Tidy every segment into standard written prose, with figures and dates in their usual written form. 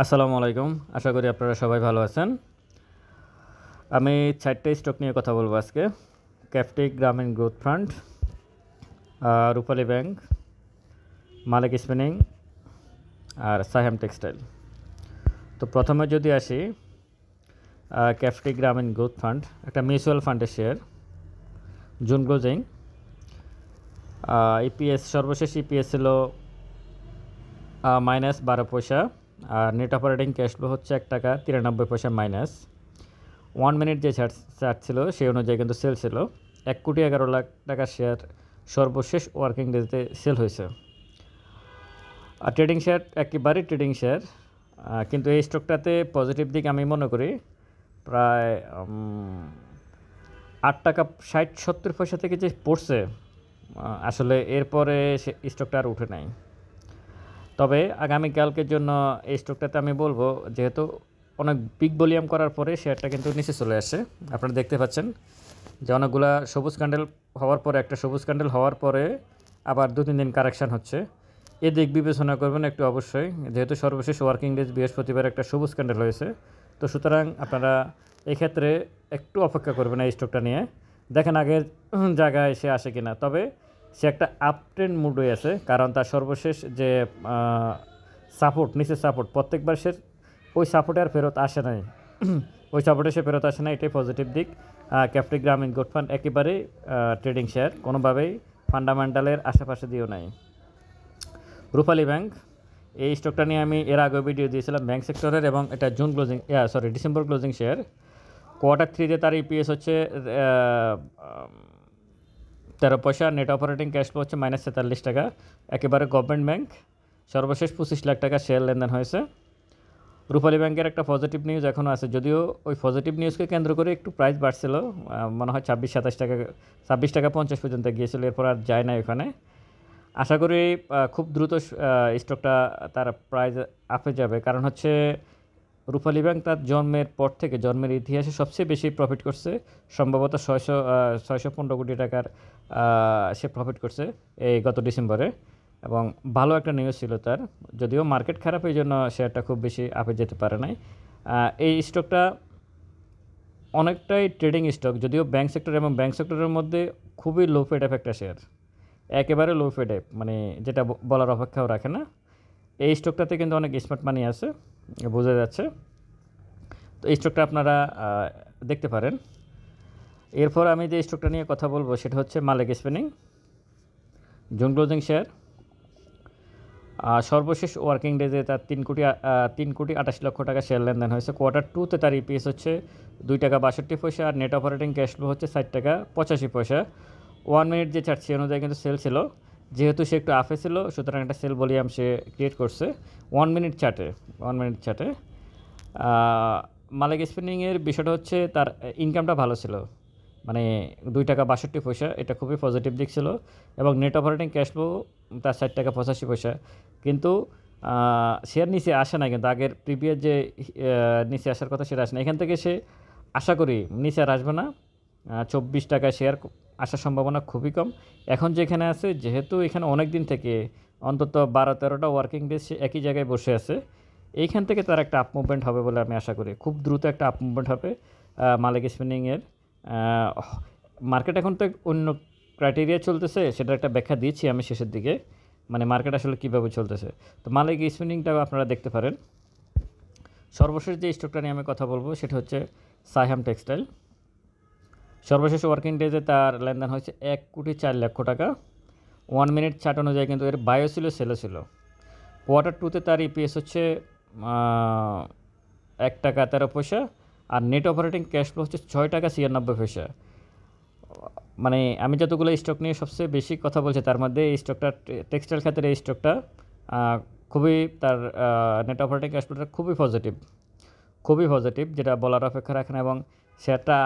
আসসালামু আলাইকুম। আশা করি আপনারা সবাই ভালো আছেন। আমি ৪টে স্টক নিয়ে কথা বলবো আজকে। ক্যাফটিক গ্রামীণ গ্রোথ ফান্ড, রূপালী ব্যাংক, মালিক স্পিনিং আর সাহেম টেক্সটাইল। তো প্রথমে যদি আসি, ক্যাফটিক গ্রামীণ গ্রোথ ফান্ড একটা মিউচুয়াল ফান্ডের শেয়ার। জুন ক্লোজিং ইপিএস সর্বশেষ ইপিএস ছিল -12 পয়সা, আর নেট অপারেটিং ক্যাশ ফ্লো হচ্ছে 1 টাকা 93 পয়সা মাইনাস। 1 মিনিট যে চার্ট ছিল সেই অনুযায়ী কিন্তু সেল ছিল। 1,11,00,000 টাকার শেয়ার সর্বশেষ ওয়ার্কিং ডেতে সেল হয়েছে। আর ট্রেডিং শেয়ার একেবারেই ট্রেডিং শেয়ার, কিন্তু এই স্টকটাতে পজিটিভ দিক আমি মনে করি প্রায় 8 টাকা 60-70 পয়সা থেকে যে পড়ছে, আসলে এরপরে সে স্টকটা আর উঠে নাই। তবে আগামীকালকের জন্য এই স্টকটাতে আমি বলবো, যেহেতু অনেক বিগ ভলিউম করার পরে শেয়ারটা কিন্তু নিচে চলে আসে। আপনারা দেখতে পাচ্ছেন যে অনেকগুলা সবুজ ক্যান্ডেল হওয়ার পরে, একটা সবুজ ক্যান্ডেল হওয়ার পরে আবার 2-3 দিন কারেকশান হচ্ছে। এদিক বিবেচনা করবেন একটু অবশ্যই, যেহেতু সর্বশেষ ওয়ার্কিং ডেজ বৃহস্পতিবার একটা সবুজ ক্যান্ডেল হয়েছে। তো সুতরাং আপনারা এই ক্ষেত্রে একটু অপেক্ষা করবেন এই স্টকটা নিয়ে, দেখেন আগের জায়গায় সে আসে কিনা। তবে সে একটা আপ ট্রেন্ড মুডে আছে, কারণ তার সর্বশেষ যে সাপোর্ট, নিচের সাপোর্ট, প্রত্যেকবার সে ওই সাপোর্টে আর ফেরত আসে নাই। ওই সাপোর্টে সে ফেরত আসে না, এটাই পজিটিভ দিক। ক্যাফটিক গ্রামীণ গ্রোথ ফান্ড একেবারেই ট্রেডিং শেয়ার, কোনোভাবেই ফান্ডামেন্টালের আশেপাশে দিয়েও নাই। রূপালী ব্যাংক, এই স্টকটা নিয়ে আমি এর আগেও ভিডিও দিয়েছিলাম ব্যাংক সেক্টরের, এবং এটা ডিসেম্বর ক্লোজিং শেয়ার। Q3-তে তার ইপিএস হচ্ছে 13 পয়সা, নেট অপারেটিং ক্যাশ ফ্লো হচ্ছে -43 টাকা। একেবারে গভর্নমেন্ট ব্যাংক, সর্বশেষ 25 লাখ টাকা শেয়ার লেনদেন হয়েছে। রূপালী ব্যাংকের একটা পজিটিভ নিউজ এখনও আছে, যদিও ওই পজিটিভ নিউজকে কেন্দ্র করে একটু প্রাইস বাড়ছিল, মনে হয় 26-27 টাকা, 26 টাকা 50 পর্যন্ত গিয়েছিল, এরপর আর যায় না ওখানে। আশা করি খুব দ্রুত স্টকটা তার প্রাইস আপে যাবে, কারণ হচ্ছে রূপালী ব্যাংক তার জন্মের পর থেকে, জন্মের ইতিহাসে সবচেয়ে বেশি প্রফিট করছে, সম্ভবত 615 কোটি টাকার সে প্রফিট করছে এই গত ডিসেম্বরে, এবং ভালো একটা নিউজ ছিল তার। যদিও মার্কেট খারাপ, এই জন্য শেয়ারটা খুব বেশি আপে যেতে পারে নাই। এই স্টকটা অনেকটাই ট্রেডিং স্টক, যদিও ব্যাংক সেক্টর এবং ব্যাংক সেক্টরের মধ্যে খুবই লো ফেড একটা শেয়ার, একেবারে লো ফেড, মানে যেটা বলার অপেক্ষাও রাখে না। এই স্টকটাতে কিন্তু অনেক স্মার্ট মানি আছে, বোঝা যাচ্ছে। তো এই স্টকটা আপনারা দেখতে পারেন। এরপর আমি যে স্টকটা নিয়ে কথা বলবো সেটা হচ্ছে মালিক স্পিনিং, জুন ক্লোজিং শেয়ার। সর্বশেষ ওয়ার্কিং ডেজে তার 3,28,00,000 টাকা শেয়ার লেনদেন হয়েছে। Q2-তে তার ইপিএস হচ্ছে 2 টাকা 62 পয়সা, আর নেট অপারেটিং ক্যাশ ফ্লো হচ্ছে 60 টাকা 85 পয়সা। 1 মিনিট যে চার্ট সেই অনুযায়ী কিন্তু সেল ছিল, যেহেতু সে একটু আফে ছিল, সুতরাং একটা সেল ভলিউম সে ক্রিয়েট করছে 1 মিনিট চার্টে। মালিক স্পিনিংয়ের বিষয়টা হচ্ছে তার ইনকামটা ভালো ছিল, মানে 2 টাকা 62 পয়সা, এটা খুবই পজিটিভ দিক ছিল, এবং নেট অপারেটিং ক্যাশ ফ্লো তার 60 টাকা 85 পয়সা। কিন্তু শেয়ার নিচে আসে না, কিন্তু আগের প্রিভিয়াস যে নিচে আসার কথা সেটা আসে না। এখান থেকে সে আশা করি নিচে আর আসবে না। 24 টাকায় শেয়ার আসার সম্ভাবনা খুবই কম। এখন যেখানে আছে, যেহেতু এখানে অনেক দিন থেকে অন্তত 12-13টা ওয়ার্কিং ডেজ সে একই জায়গায় বসে আছে, এইখান থেকে তার একটা আপ মুভমেন্ট হবে বলে আমি আশা করি। খুব দ্রুত একটা আপ মুভমেন্ট হবে মালিক স্পিনিংয়ের। মার্কেট এখন তো অন্য ক্রাইটেরিয়া চলতেছে, সেটার একটা ব্যাখ্যা দিয়েছি আমি শেষের দিকে, মানে মার্কেট আসলে কীভাবে চলতেছে। তো মালিক স্পিনিংটাও আপনারা দেখতে পারেন। সর্বশেষ যে স্টকটা নিয়ে আমি কথা বলবো সেটা হচ্ছে সাহেম টেক্সটাইল। সর্বশেষ ওয়ার্কিং ডেজে তার লেনদেন হয়েছে 1,04,00,000 টাকা। 1 মিনিট চার্ট অনুযায়ী কিন্তু এর বায়ো ছিল, সেলও ছিল। Q2-তে তার ইপিএস হচ্ছে 1 টাকা 13 পয়সা, আর নেট অপারেটিং ক্যাশ ফ্লো হচ্ছে 6 টাকা 96 পয়সা। মানে আমি যতগুলো স্টক নিয়ে সবচেয়ে বেশি কথা বলছি, তার মধ্যে এই স্টকটা, টেক্সটাইল খাতের এই স্টকটা খুবই, তার নেট অপারেটিং ক্যাশ ফ্লোটা খুবই পজিটিভ, যেটা বলার অপেক্ষা রাখে না, এবং শেয়ারটা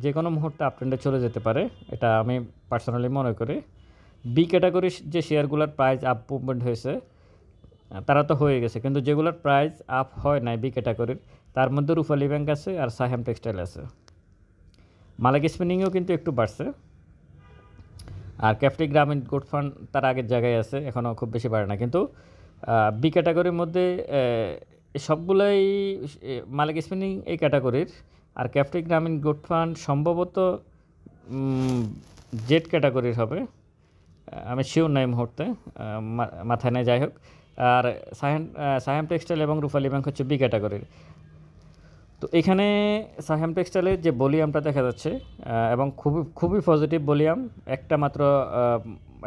যে কোনো মুহূর্তে আপট্রেন্ডে চলে যেতে পারে, এটা আমি পার্সোনালি মনে করি। বি ক্যাটাগরির যে শেয়ারগুলোর প্রাইস আপ মুভমেন্ট হয়েছে তারা তো হয়ে গেছে, কিন্তু যেগুলোর প্রাইস আপ হয় নাই বি ক্যাটাগরির, তার মধ্যে রূপালী ব্যাংক আছে আর সাহেম টেক্সটাইল আছে। মালিক স্পিনিংও কিন্তু একটু বাড়ছে, আর ক্যাফটিক গ্রামীণ গ্রোথ ফান্ড তার আগের জায়গায় আছে, এখনও খুব বেশি বাড়ে না। কিন্তু বি ক্যাটাগরির মধ্যে এই সবগুলাই মালিক স্পিনিং এই ক্যাটাগরির। আর ক্যাফটি গ্রামীণ গোট ফান্ড সম্ভবত জেড ক্যাটাগরির হবে, আমি শিওর নাই মুহূর্তে, মাথায় নেই, যাই হোক। আর সায়াম টেক্সটাইল এবং রূপালী ব্যাংক হচ্ছে বি ক্যাটাগরির। তো এখানে সায়াম টেক্সটাইলের যে ভলিউমটা দেখা যাচ্ছে এবং খুবই খুবই পজিটিভ ভলিউম, একটা মাত্র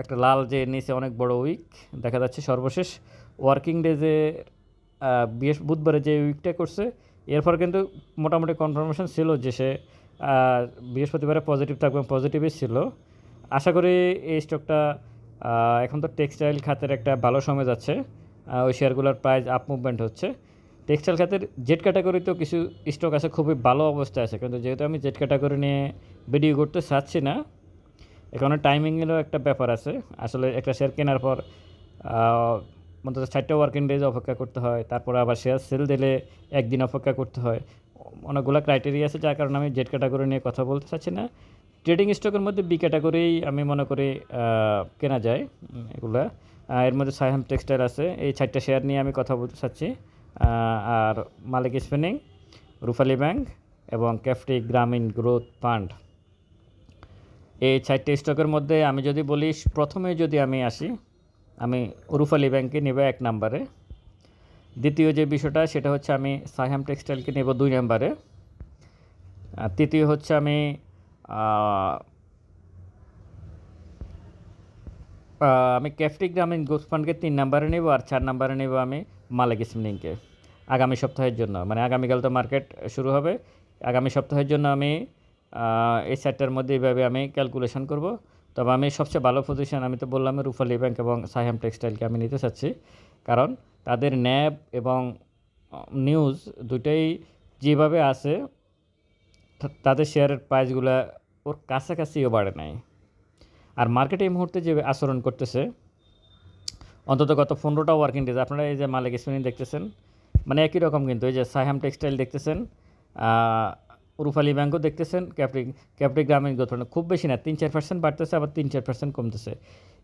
একটা লাল যে নিচে অনেক বড় উইক দেখা যাচ্ছে সর্বশেষ ওয়ার্কিং ডেজে বুধবারে যে উইকটা করছে, এরপর কিন্তু মোটামুটি কনফার্মেশন ছিল যে সে বৃহস্পতিবারে পজিটিভ থাকবে, পজিটিভই ছিল। আশা করি এই স্টকটা, এখন তো টেক্সটাইল খাতের একটা ভালো সময় যাচ্ছে, ওই শেয়ারগুলোর প্রাইস আপ মুভমেন্ট হচ্ছে। টেক্সটাইল খাতের জেড ক্যাটাগরিতেও কিছু স্টক আছে খুবই ভালো অবস্থায় আছে, কিন্তু যেহেতু আমি জেড ক্যাটাগরি নিয়ে ভিডিও করতে চাচ্ছি না, এখানে টাইমিংয়েরও একটা ব্যাপার আছে। আসলে একটা শেয়ার কেনার পর অন্তত 4টা ওয়ার্কিং ডেজ অপেক্ষা করতে হয়, তারপরে আবার শেয়ার সেল দিলে একদিন অপেক্ষা করতে হয়, অনেকগুলো ক্রাইটেরিয়া আছে, যার কারণে আমি জেড ক্যাটাগরি নিয়ে কথা বলতে চাচ্ছি না। ট্রেডিং স্টকের মধ্যে বি ক্যাটাগরি আমি মনে করি কেনা যায় এগুলা। এর মধ্যে সায়াম টেক্সটাইল আছে, এই 4টা শেয়ার নিয়ে আমি কথা বলতে চাচ্ছি। আর মালিক স্পিনিং, রূপালী ব্যাংক এবং ক্যাফটি গ্রামীণ গ্রোথ ফান্ড, এই 4টে স্টকের মধ্যে আমি যদি বলি প্রথমে যদি আমি আসি, আমি রূপালী ব্যাংকে নেব 1 নম্বরে। দ্বিতীয় যে বিষয়টা সেটা হচ্ছে আমি সায়াম টেক্সটাইলকে নেব 2 নম্বরে। তৃতীয় হচ্ছে আমি ক্যাফটি গ্রামীণ গ্রোথ ফান্ডকে 3 নম্বরে নেব, আর 4 নম্বরে নেব আমি মালিক স্পিনিংকে আগামী সপ্তাহের জন্য। মানে আগামীকাল তো মার্কেট শুরু হবে, আগামী সপ্তাহের জন্য আমি এই 4টার মধ্যে এইভাবে আমি ক্যালকুলেশন করব। তবে আমি সবচেয়ে ভালো পজিশন আমি তো বললাম রূপালী ব্যাংক এবং সায়াম টেক্সটাইলকে আমি নিতে চাচ্ছি, কারণ তাদের ন্যাব এবং নিউজ দুটোই যেভাবে আছে, তাদের শেয়ারের প্রাইসগুলো ওর কাছাকাছিও বাড়ে নাই। আর মার্কেট এই মুহূর্তে যে আচরণ করতেছে, অন্তত গত 15টা ওয়ার্কিং ডেজ আপনারা এই যে মালিক স্পিনিং দেখতেছেন, মানে একই রকম, কিন্তু এই যে সায়াম টেক্সটাইল দেখতেছেন, রূপালী ব্যাংকও দেখতেছেন, ক্যাফটি গ্রামীণ গ্রোথ ফান্ড খুব বেশি না, 3-4% বাড়তেছে, আবার 3-4% কমতেছে।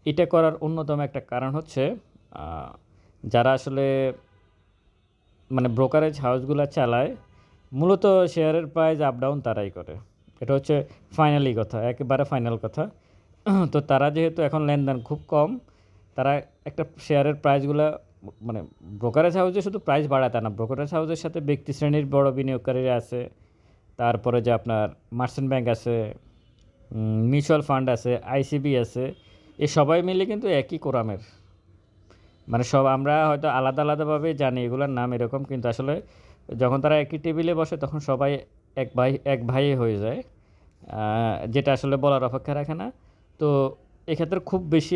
এটা করার অন্যতম একটা কারণ হচ্ছে যারা আসলে মানে ব্রোকারেজ হাউসগুলো চালায়, মূলত শেয়ারের প্রাইস আপ ডাউন তারাই করে, এটা হচ্ছে ফাইনালি কথা, একেবারে ফাইনাল কথা। তো তারা যেহেতু এখন লেনদেন খুব কম, তারা একটা শেয়ারের প্রাইসগুলো, মানে ব্রোকারেজ হাউসে শুধু প্রাইস বাড়ায় তা না, ব্রোকারেজ হাউসের সাথে ব্যক্তি শ্রেণীর বড় বিনিয়োগকারীরা আছে, তারপরে যে আপনার মার্চেন্ট ব্যাংক আছে, মিউচুয়াল ফান্ড আছে, আইসিবি আছে, এই সবাই মিলে কিন্তু একই কোরামের, মানে সব আমরা হয়তো আলাদা আলাদাভাবে জানি এগুলোর নাম এরকম, কিন্তু আসলে যখন তারা একই টেবিলে বসে তখন সবাই এক ভাই হয়ে যায়, যেটা আসলে বলার অপেক্ষা রাখে না। তো এক্ষেত্রে খুব বেশি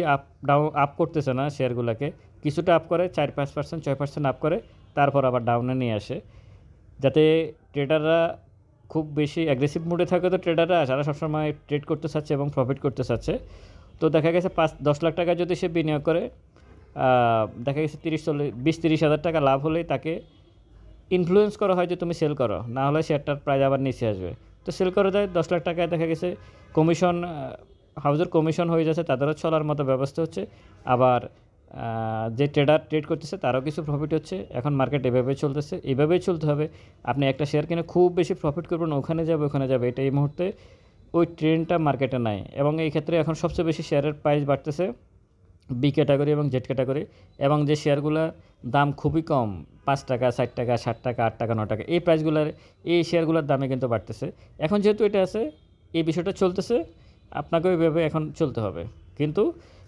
আপ করতেছে না শেয়ারগুলোকে, কিছুটা আপ করে 4-5%, 6% আপ করে, তারপর আবার ডাউনে নিয়ে আসে, যাতে ট্রেডাররা খুব বেশি অ্যাগ্রেসিভ মুডে থাকে। তো ট্রেডাররা যারা সবসময় ট্রেড করতে চাচ্ছে এবং প্রফিট করতে চাচ্ছে, তো দেখা গেছে 5-10 লাখ টাকা যদি সে বিনিয়োগ করে, দেখা গেছে 20-30 হাজার টাকা লাভ হলেই তাকে ইনফ্লুয়েন্স করা হয় যে তুমি সেল করো, না হলে শেয়ারটার প্রাইস আবার নিচে আসবে। তো সেল করে দেয়, 10 লাখ টাকায় দেখা গেছে কমিশন, হাউজের কমিশন হয়ে যাচ্ছে, তাদেরও চলার মতো ব্যবস্থা হচ্ছে, আবার যে ট্রেডার ট্রেড করতেছে তারও কিছু প্রফিট হচ্ছে। এখন মার্কেট এভাবেই চলতেছে, এইভাবেই চলতে হবে। আপনি একটা শেয়ার কিনে খুব বেশি প্রফিট করবেন, ওখানে যাবে, এটা এই মুহূর্তে ওই ট্রেন্ডটা মার্কেটে নাই। এবং এই ক্ষেত্রে এখন সবচেয়ে বেশি শেয়ারের প্রাইস বাড়তেছে বি ক্যাটাগরি এবং জেড ক্যাটাগরি, এবং যে শেয়ারগুলোর দাম খুবই কম, 5 টাকা, 4 টাকা, 7 টাকা, 8 টাকা, 9 টাকা, এই প্রাইসগুলোর, এই শেয়ারগুলোর দামে কিন্তু বাড়তেছে। এখন যেহেতু এটা আছে, এই বিষয়টা চলতেছে, আপনাকেও এইভাবে এখন চলতে হবে, কিন্তু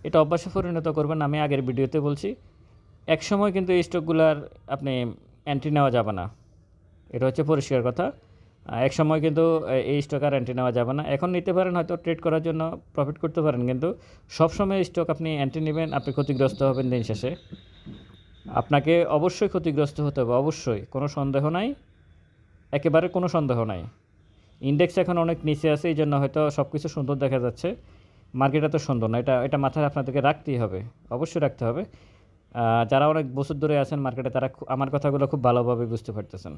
এটা অভ্যাসে পরিণত করবেন। আমি আগের ভিডিওতে বলছি, এক সময় কিন্তু এই স্টকগুলার আপনি এন্ট্রি নেওয়া যাবে না, এটা হচ্ছে পরিষ্কার কথা। এক সময় কিন্তু এই স্টক আর এন্ট্রি নেওয়া যাবে না। এখন নিতে পারেন, হয়তো ট্রেড করার জন্য প্রফিট করতে পারেন, কিন্তু সবসময় স্টক আপনি এন্ট্রি নেবেন, আপনি ক্ষতিগ্রস্ত হবেন দিন শেষে। আপনাকে অবশ্যই ক্ষতিগ্রস্ত হতে হবে, অবশ্যই, কোনো সন্দেহ নাই, একেবারে কোনো সন্দেহ নাই। ইন্ডেক্স এখন অনেক নিচে আছে, এই জন্য হয়তো সব কিছু সুন্দর দেখা যাচ্ছে, মার্কেট এত সুন্দর না, এটা মাথায় আপনাদেরকে রাখতেই হবে, অবশ্যই রাখতে হবে। যারা অনেক বছর ধরে আছেন মার্কেটে, তারা আমার কথাগুলো খুব ভালোভাবে বুঝতে পারতেছেন।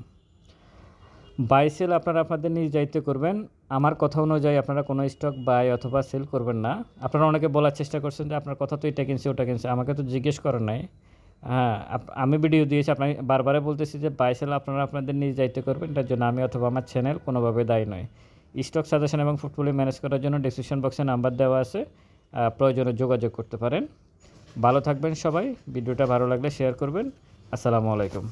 বাই সেল আপনারা আপনাদের নিজ দায়িত্ব করবেন। আমার কথা অনুযায়ী আপনারা কোনো স্টক বাই অথবা সেল করবেন না। আপনারা অনেকে বলার চেষ্টা করছেন যে আপনার কথা তো এটা কিনছে ওটা কিনছে, আমাকে তো জিজ্ঞেস করেন নাই, হ্যাঁ, আমি ভিডিও দিয়েছি, বারবারই বলতেছি যে বাই সেল আপনারা আপনাদের নিজ দায়িত্বে করবেন। এটার জন্য আমি অথবা আমার চ্যানেল কোনোভাবে দায়ী নয়। স্টক সাজেশন এবং পোর্টফোলিও ম্যানেজ করার জন্য ডেসক্রিপশন বক্সে নাম্বার দেওয়া আছে। প্রয়োজনে যোগাযোগ করতে পারেন। ভালো থাকবেন সবাই। ভিডিওটা ভালো লাগলে শেয়ার করবেন। আসসালামু আলাইকুম।